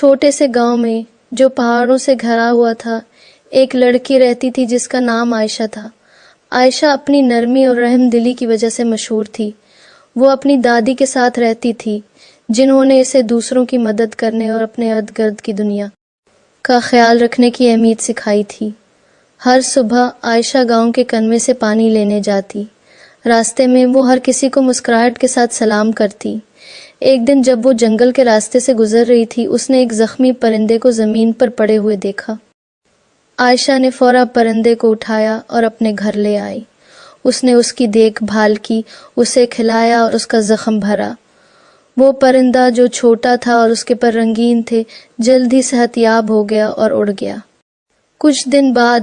چھوٹے سے گاؤں میں جو پہاڑوں سے گھرا ہوا تھا، ایک لڑکی رہتی تھی جس کا نام عائشہ تھا۔ عائشہ اپنی نرمی اور رحم دلی کی وجہ سے مشہور تھی۔ وہ اپنی دادی کے ساتھ رہتی تھی، جنہوں نے اسے دوسروں کی مدد کرنے اور اپنے ارد گرد کی دنیا کا خیال رکھنے کی اہمیت سکھائی تھی۔ ہر صبح عائشہ گاؤں کے کنویں سے پانی لینے جاتی۔ راستے میں وہ ہر کسی کو مسکراہٹ کے ساتھ سلام کرتی۔ ایک دن جب وہ جنگل کے راستے سے گزر رہی تھی، اس نے ایک زخمی پرندے کو زمین پر پڑے ہوئے دیکھا۔ عائشہ نے فوراً پرندے کو اٹھایا اور اپنے گھر لے آئی۔ اس نے اس کی دیکھ بھال کی، اسے کھلایا اور اس کا زخم بھرا۔ وہ پرندہ جو چھوٹا تھا اور اس کے پر رنگین تھے، جلد ہی صحت یاب ہو گیا اور اڑ گیا۔ کچھ دن بعد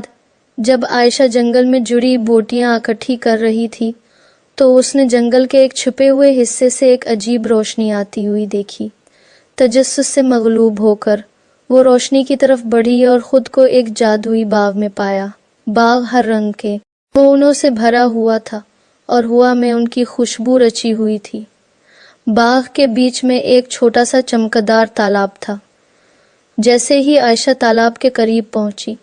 جب عائشہ جنگل میں جڑی بوٹیاں اکٹھی کر رہی تھی تو اس نے جنگل کے ایک چھپے ہوئے حصے سے ایک عجیب روشنی آتی ہوئی دیکھی۔ تجسس سے مغلوب ہو کر وہ روشنی کی طرف بڑھی اور خود کو ایک جادوئی باغ میں پایا۔ باغ ہر رنگ کے پھولوں سے بھرا ہوا تھا اور ہوا میں ان کی خوشبو رچی ہوئی تھی۔ باغ کے بیچ میں ایک چھوٹا سا چمکدار تالاب تھا۔ جیسے ہی عائشہ تالاب کے قریب پہنچی،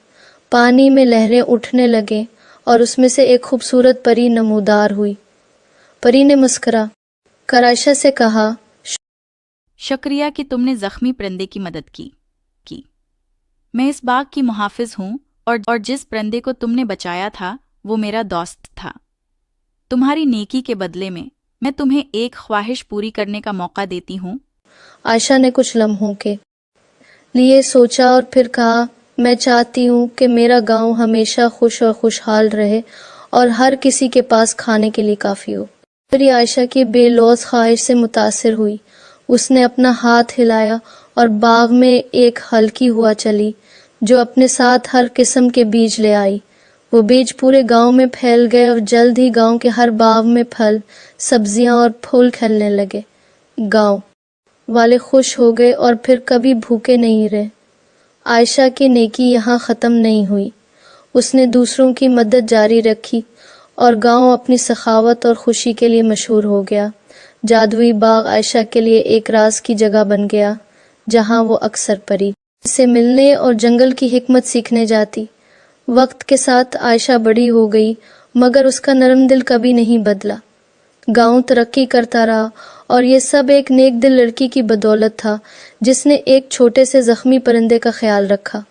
پانی میں لہریں اٹھنے لگیں اور اس میں سے ایک خوبصورت پری نمودار ہوئی۔ پری نے مسکرا کر عائشہ سے کہا، شکریہ کہ تم نے زخمی پرندے کی مدد کی۔ میں اس باغ کی محافظ ہوں اور جس پرندے کو تم نے بچایا تھا وہ میرا دوست تھا۔ تمہاری نیکی کے بدلے میں تمہیں ایک خواہش پوری کرنے کا موقع دیتی ہوں۔ عائشہ نے کچھ لمحوں کے لیے سوچا اور پھر کہا، میں چاہتی ہوں کہ میرا گاؤں ہمیشہ خوش اور خوشحال رہے اور ہر کسی کے پاس کھانے کے لیے کافی ہو۔ پری عائشہ کی بے لوث خواہش سے متاثر ہوئی۔ اس نے اپنا ہاتھ ہلایا اور باغ میں ایک ہلکی ہوا چلی جو اپنے ساتھ ہر قسم کے بیج لے آئی۔ وہ بیج پورے گاؤں میں پھیل گئے اور جلد ہی گاؤں کے ہر باغ میں پھل، سبزیاں اور پھول کھلنے لگے۔ گاؤں والے خوش ہو گئے اور پھر کبھی بھوکے نہیں رہے۔ عائشہ کی نیکی یہاں ختم نہیں ہوئی۔ اس نے دوسروں کی مدد جاری رکھی اور گاؤں اپنی سخاوت اور خوشی کے لیے مشہور ہو گیا۔ جادوئی باغ عائشہ کے لیے ایک راز کی جگہ بن گیا، جہاں وہ اکثر پری سے ملنے اور جنگل کی حکمت سیکھنے جاتی۔ وقت کے ساتھ عائشہ بڑی ہو گئی، مگر اس کا نرم دل کبھی نہیں بدلا۔ گاؤں ترقی کرتا رہا اور یہ سب ایک نیک دل لڑکی کی بدولت تھا، جس نے ایک چھوٹے سے زخمی پرندے کا خیال رکھا۔